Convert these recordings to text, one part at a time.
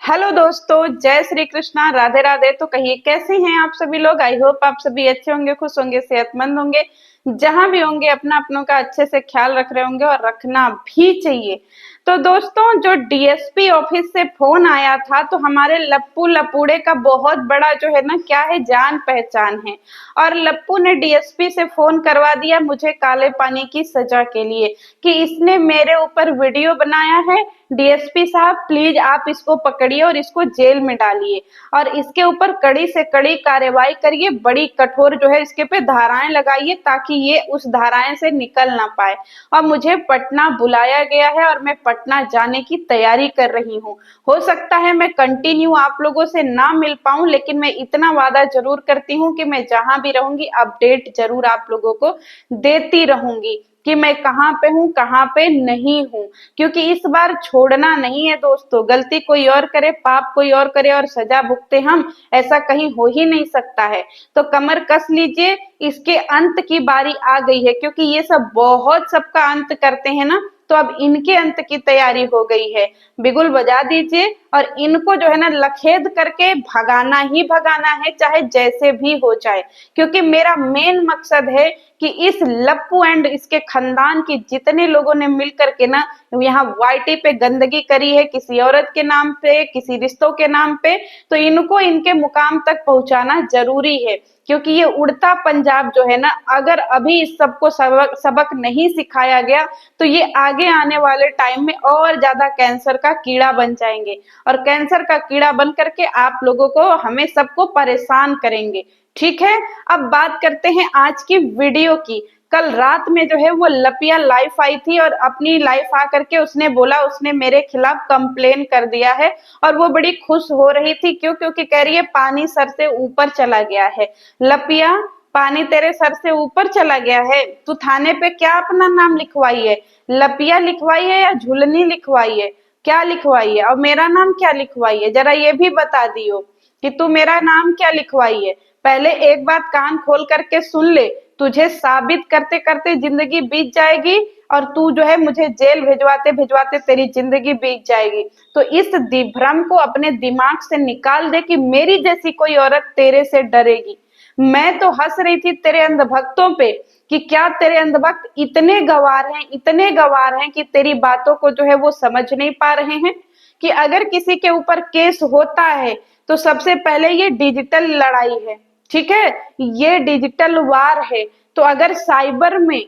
Hello दोस्तों, जय श्री कृष्णा, राधे राधे। तो कहिए कैसे हैं आप सभी लोग। आई होप आप सभी अच्छे होंगे, खुश होंगे, सेहतमंद होंगे। जहां भी होंगे अपना अपनों का अच्छे से ख्याल रख रहे होंगे और रखना भी चाहिए। तो दोस्तों, जो डीएसपी ऑफिस से फोन आया था तो हमारे लप्पू लपूड़े का बहुत बड़ा जो है ना क्या है, जान पहचान है। और लप्पू ने डीएसपी से फोन करवा दिया मुझे काले पानी की सजा के लिए कि इसने मेरे ऊपर वीडियो बनाया है। डीएसपी साहब प्लीज आप इसको पकड़िए और इसको जेल में डालिए और इसके ऊपर कड़ी से कड़ी कार्रवाई करिए, बड़ी कठोर जो है इसके पे धाराएं लगाइए ताकि ये उस धाराएं से निकल ना पाए। और मुझे पटना बुलाया गया है और मैं पटना जाने की तैयारी कर रही हूँ। हो सकता है मैं कंटिन्यू आप लोगों से ना मिल पाऊं, लेकिन मैं इतना वादा जरूर करती हूँ कि मैं जहां भी रहूंगी अपडेट जरूर आप लोगों को देती रहूंगी कि मैं कहाँ पे हूँ कहाँ पे नहीं हूँ। क्योंकि इस बार छोड़ना नहीं है दोस्तों। गलती कोई और करे, पाप कोई और करे और सजा भुगते हम, ऐसा कहीं हो ही नहीं सकता है। तो कमर कस लीजिए, इसके अंत की बारी आ गई है। क्योंकि ये सब बहुत सबका अंत करते हैं ना, तो अब इनके अंत की तैयारी हो गई है। बिगुल बजा दीजिए और इनको जो है ना लखेद करके भगाना ही भगाना है, चाहे जैसे भी हो जाए। क्योंकि मेरा मेन मकसद है कि इस लप्पू एंड इसके खानदान के जितने लोगों ने मिल करके ना यहाँ वाईटी पे गंदगी करी है, किसी औरत के नाम पे, किसी रिश्तों के नाम पे, तो इनको इनके मुकाम तक पहुंचाना जरूरी है। क्योंकि ये उड़ता पंजाब जो है ना, अगर अभी इस सबको सबक सबक नहीं सिखाया गया तो ये आगे आने वाले टाइम में और ज्यादा कैंसर का कीड़ा बन जाएंगे। और कैंसर का कीड़ा बन करके आप लोगों को, हमें सबको परेशान करेंगे। ठीक है, अब बात करते हैं आज की वीडियो की। कल रात में जो है वो लपिया लाइफ आई थी और अपनी लाइफ आ करके उसने बोला उसने मेरे खिलाफ कंप्लेन कर दिया है। और वो बड़ी खुश हो रही थी। क्यों? क्योंकि कह रही है पानी सर से ऊपर चला गया है। लपिया, पानी तेरे सर से ऊपर चला गया है। तू थाने पे क्या अपना नाम लिखवाई है? लपिया लिखवाई है या झुलनी लिखवाई है? क्या लिखवाई है? और मेरा नाम क्या लिखवाई है? जरा ये भी बता दियो कि तू मेरा नाम क्या लिखवाई है। पहले एक बात कान खोल करके सुन ले, तुझे साबित करते करते जिंदगी बीत जाएगी और तू जो है मुझे जेल भिजवाते भिजवाते तेरी जिंदगी बीत जाएगी। तो इस भ्रम को अपने दिमाग से निकाल दे कि मेरी जैसी कोई औरत तेरे से डरेगी। मैं तो हंस रही थी तेरे अंधभक्तों पे कि क्या तेरे अंधभक्त इतने गवार हैं, इतने गवार हैं कि तेरी बातों को जो है वो समझ नहीं पा रहे हैं कि अगर किसी के ऊपर केस होता है तो सबसे पहले ये डिजिटल लड़ाई है। ठीक है, ये डिजिटल वार है। तो अगर साइबर में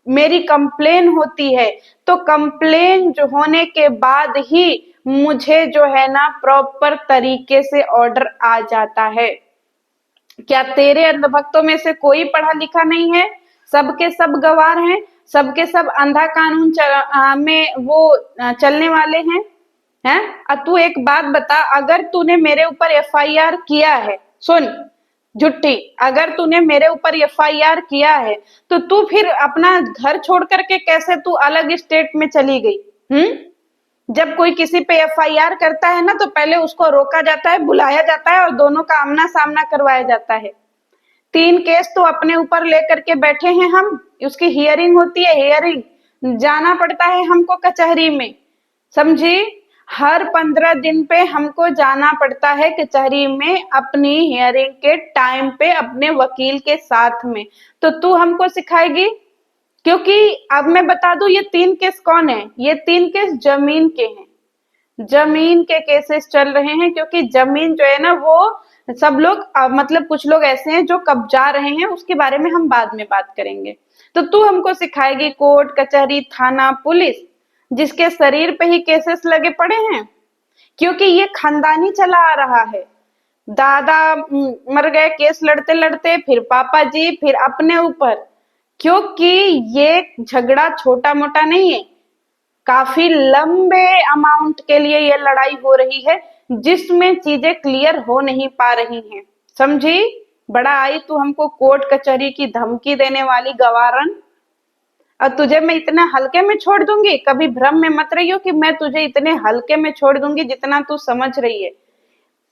मेरी कंप्लेन होती है तो कंप्लेन जो होने के बाद ही मुझे जो है ना प्रॉपर तरीके से ऑर्डर आ जाता है। क्या तेरे अंधभक्तों में से कोई पढ़ा लिखा नहीं है? सबके सब गवार हैं, सबके सब अंधा कानून में वो चलने वाले हैं। अब तू एक बात बता, अगर तूने मेरे ऊपर एफआईआर किया है, सुन झुट्ठी, अगर तूने मेरे ऊपर एफआईआर किया है तो तू फिर अपना घर छोड़ करके कैसे तू अलग स्टेट में चली गई? जब कोई किसी पे एफआईआर करता है ना तो पहले उसको रोका जाता है, बुलाया जाता है और दोनों का आमना सामना करवाया जाता है। 3 केस तो अपने ऊपर लेकर के बैठे हैं हम। उसकी हियरिंग होती है, हियरिंग जाना पड़ता है हमको कचहरी में, समझी? हर 15 दिन पे हमको जाना पड़ता है कचहरी में अपनी हियरिंग के टाइम पे अपने वकील के साथ में। तो तू हमको सिखाएगी? क्योंकि अब मैं बता दूं ये 3 केस कौन है, ये 3 केस जमीन के हैं। जमीन के केसेस चल रहे हैं क्योंकि जमीन जो है ना वो सब लोग मतलब कुछ लोग ऐसे हैं जो कब्जा रहे हैं, उसके बारे में हम बाद में बात करेंगे। तो तू हमको सिखाएगी कोर्ट कचहरी थाना पुलिस जिसके शरीर पे ही केसेस लगे पड़े हैं? क्योंकि ये खानदानी चला आ रहा है। दादा मर गए केस लड़ते लड़ते, फिर पापा जी, फिर अपने ऊपर। क्योंकि ये झगड़ा छोटा मोटा नहीं है, काफी लंबे अमाउंट के लिए ये लड़ाई हो रही है जिसमें चीजें क्लियर हो नहीं पा रही हैं। समझी? बड़ा आई तू हमको कोर्ट कचहरी की धमकी देने वाली गवारन। और तुझे मैं इतना हल्के में छोड़ दूंगी? कभी भ्रम में मत रहियो कि मैं तुझे इतने हल्के में छोड़ दूंगी जितना तू समझ रही है।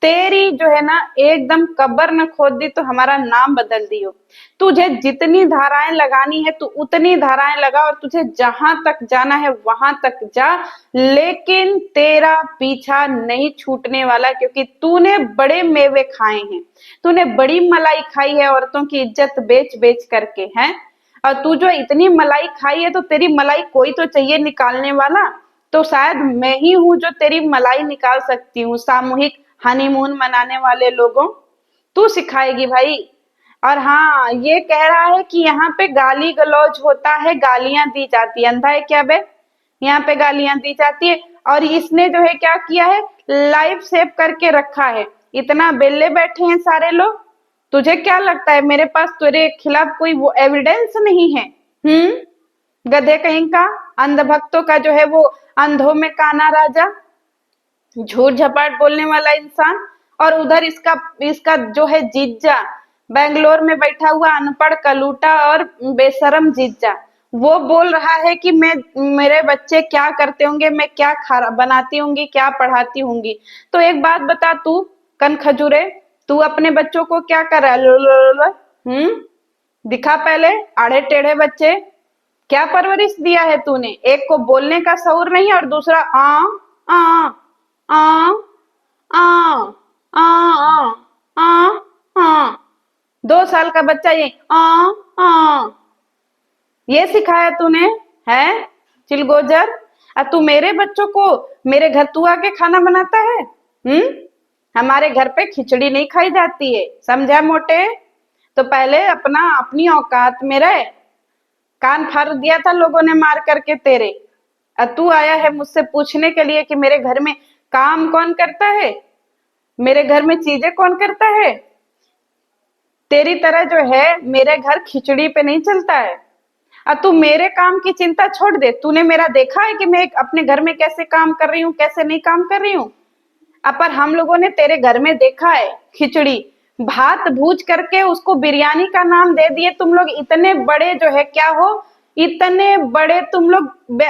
तेरी जो है ना एकदम कब्र न खोद दी तो हमारा नाम बदल दियो। तुझे जितनी धाराएं लगानी है तू उतनी धाराएं लगा और तुझे जहां तक जाना है वहां तक जा, लेकिन तेरा पीछा नहीं छूटने वाला, क्योंकि तूने बड़े मेवे खाए हैं, तूने बड़ी मलाई खाई है औरतों की इज्जत बेच बेच करके हैं। और तू जो इतनी मलाई खाई है तो तेरी मलाई कोई तो चाहिए निकालने वाला, तो शायद मैं ही हूं जो तेरी मलाई निकाल सकती हूँ। सामूहिक हनीमून मनाने वाले लोगों, तू सिखाएगी भाई। और हाँ, ये कह रहा है कि यहाँ पे गाली गलौज होता है, गालियां दी जाती है। अंधा है क्या बे? यहाँ पे गालियां दी जाती है। और इसने जो है क्या किया है, लाइव सेव करके रखा है। इतना बेले बैठे हैं सारे लोग। तुझे क्या लगता है मेरे पास तेरे खिलाफ कोई वो एविडेंस नहीं है? गधे कहीं का, अंधभक्तों का जो है वो अंधों में काना राजा, झूठ झपाट बोलने वाला इंसान। और उधर इसका इसका जो है जीजा, बेंगलोर में बैठा हुआ अनपढ़ कलूटा और बेशरम जीजा, वो बोल रहा है कि मैं, मेरे बच्चे क्या करते होंगे, मैं क्या खा बनाती होंगी, क्या पढ़ाती होंगी। तो एक बात बता तू, कन खजूरे, तू अपने बच्चों को क्या कर रहा है? दिखा पहले, आड़े टेढ़े बच्चे, क्या परवरिश दिया है तूने? एक को बोलने का शऊर नहीं और दूसरा आ आ आ आ आ आ 2 साल का बच्चा ये आ ये सिखाया तूने है? चिलगोजर। तू मेरे बच्चों को, मेरे घर तू आके खाना बनाता है? हमारे घर पे खिचड़ी नहीं खाई जाती है, समझा मोटे? तो पहले अपना अपनी औकात में रह। कान फाड़ दिया था लोगों ने मार करके तेरे, और तू आया है मुझसे पूछने के लिए कि मेरे घर में काम कौन करता है, मेरे घर में चीजें कौन करता है? तेरी तरह जो है मेरे घर खिचड़ी पे नहीं चलता है। अब तू मेरे काम की चिंता छोड़ दे, तूने मेरा देखा है कि मैं अपने घर में कैसे काम कर रही हूँ, कैसे नहीं काम कर रही हूँ? अब पर हम लोगों ने तेरे घर में देखा है खिचड़ी भात भूज करके उसको बिरयानी का नाम दे दिए तुम लोग। इतने बड़े जो है क्या हो, इतने बड़े तुम लोग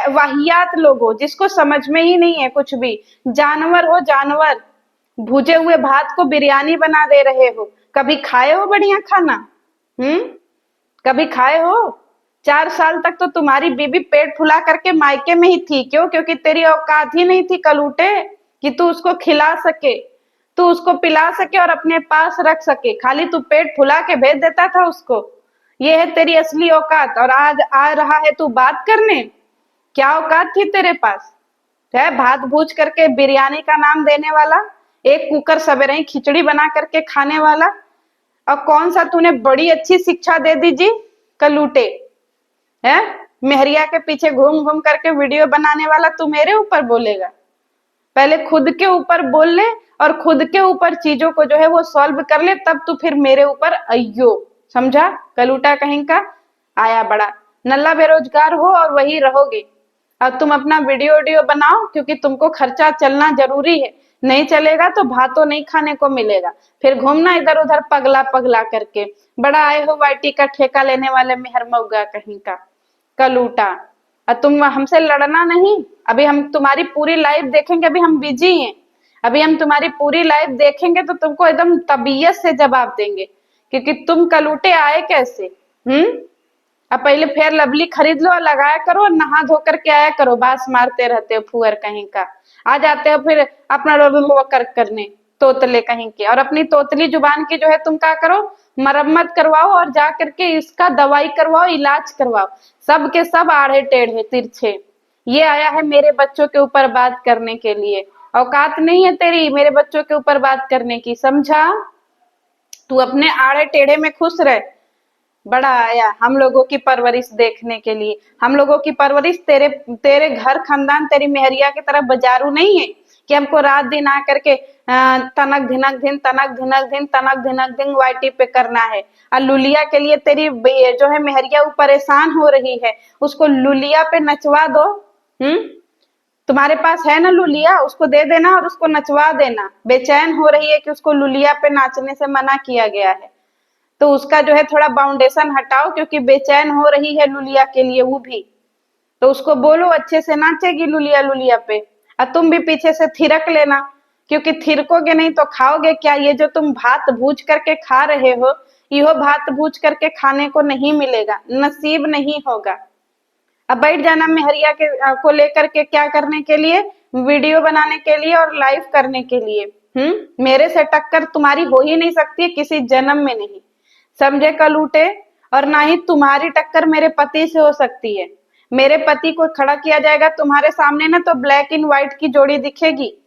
वाहियात लोग हो जिसको समझ में ही नहीं है कुछ भी। जानवर हो जानवर, भुजे हुए भात को बिरयानी बना दे रहे हो। कभी खाए हो बढ़िया खाना? कभी खाए हो? 4 साल तक तो तुम्हारी बीबी पेट फुला करके मायके में ही थी। क्यों? क्योंकि तेरी औकात ही नहीं थी कलूटे कि तू उसको खिला सके, तू उसको पिला सके और अपने पास रख सके। खाली तू पेट फुला के भेज देता था उसको। ये है तेरी असली औकात। और आज आ रहा है तू बात करने? क्या औकात थी तेरे पास? है भात भूज करके बिरयानी का नाम देने वाला, एक कुकर सवेरे ही खिचड़ी बना करके खाने वाला। और कौन सा तूने बड़ी अच्छी शिक्षा दे दी जी कलूटे, है? मेहरिया के पीछे घूम घूम करके वीडियो बनाने वाला तू मेरे ऊपर बोलेगा? पहले खुद के ऊपर बोल ले और खुद के ऊपर चीजों को जो है वो सॉल्व कर ले, तब तू फिर मेरे ऊपर अयो। समझा? कलूटा कहीं का आया बड़ा। नल्ला बेरोजगार हो और वही रहोगे। अब तुम अपना वीडियो वीडियो बनाओ, क्योंकि तुमको खर्चा चलना जरूरी है। नहीं चलेगा तो भातों नहीं खाने को मिलेगा। फिर घूमना इधर उधर पगला पगला करके। बड़ा आए हो वाईटी का ठेका लेने वाले मेहर मऊगा कहीं का कलूटा। और तुम हमसे लड़ना नहीं। अभी हम तुम्हारी पूरी लाइफ देखेंगे, अभी हम बिजी हैं। अभी हम तुम्हारी पूरी लाइफ देखेंगे तो तुमको एकदम तबीयत से जवाब देंगे, क्योंकि तुम कलूटे आए कैसे। अब पहले फेयर लवली खरीद लो और लगाया करो और नहा धो करके आया करो। बास मारते रहते हो फुअर कहीं का। आ जाते हो फिर अपना कर करने, तोतले कहीं के। और अपनी तोतली जुबान की जो है तुम क्या करो, मरम्मत करवाओ और जा करके इसका दवाई करवाओ, इलाज करवाओ। सब के सब आड़े टेढ़े तिरछे। ये आया है मेरे बच्चों के ऊपर बात करने के लिए। औकात नहीं है तेरी मेरे बच्चों के ऊपर बात करने की, समझा? तू अपने आड़े टेढ़े में खुश रह। बड़ा आया हम लोगों की परवरिश देखने के लिए। हम लोगों की परवरिश तेरे तेरे घर खानदान तेरी मेहरिया की तरफ बाजारू नहीं है कि हमको रात दिन आ करके तनक धिनक धिन तनक धिनक धिन तनक धिनक दिन वाईटी पे करना है। और लुलिया के लिए तेरी जो है मेहरिया वो परेशान हो रही है, उसको लुलिया पे नचवा दो। तुम्हारे पास है ना लुलिया, उसको दे देना और उसको नचवा देना। बेचैन हो रही है कि उसको लुलिया पे नाचने से मना किया गया है, तो उसका जो है थोड़ा बाउंडेशन हटाओ, क्योंकि बेचैन हो रही है लुलिया के लिए वो भी। तो उसको बोलो अच्छे से नाचेगी लुलिया लुलिया पे। और तुम भी पीछे से थिरक लेना क्योंकि थिरकोगे नहीं तो खाओगे क्या? ये जो तुम भात भूज करके खा रहे हो, यो भात भूज करके खाने को नहीं मिलेगा, नसीब नहीं होगा। अब बैठ जाना मेहरिया के को लेकर के क्या करने के लिए? वीडियो बनाने के लिए और लाइव करने के लिए। मेरे से टक्कर तुम्हारी हो ही नहीं सकती है, किसी जन्म में नहीं। समझे कलूटे? और ना ही तुम्हारी टक्कर मेरे पति से हो सकती है। मेरे पति को खड़ा किया जाएगा तुम्हारे सामने ना, तो ब्लैक एंड व्हाइट की जोड़ी दिखेगी।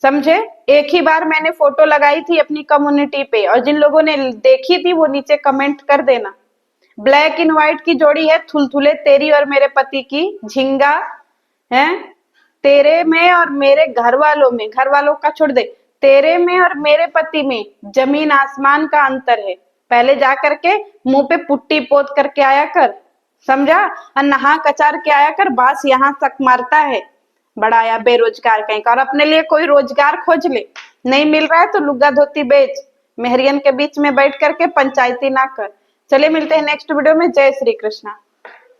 समझे? एक ही बार मैंने फोटो लगाई थी अपनी कम्युनिटी पे, और जिन लोगों ने देखी थी वो नीचे कमेंट कर देना। ब्लैक एंड व्हाइट की जोड़ी है, थुलथुले तेरी और मेरे पति की, झिंगा है तेरे में और मेरे घर वालों में, घर वालों का छोड़ दे, तेरे में और मेरे पति में जमीन आसमान का अंतर है। पहले जा करके मुंह पे पुट्टी पोत करके आया कर, समझा? और नहा कचार के आया कर, बास यहाँ तक मारता है बड़ा आया बेरोजगार कहीं का। और अपने लिए कोई रोजगार खोज ले, नहीं मिल रहा है तो लुग्गा धोती बेच, मेहरियन के बीच में बैठ करके पंचायती ना कर। चलिए मिलते हैं नेक्स्ट वीडियो में। जय श्री कृष्णा।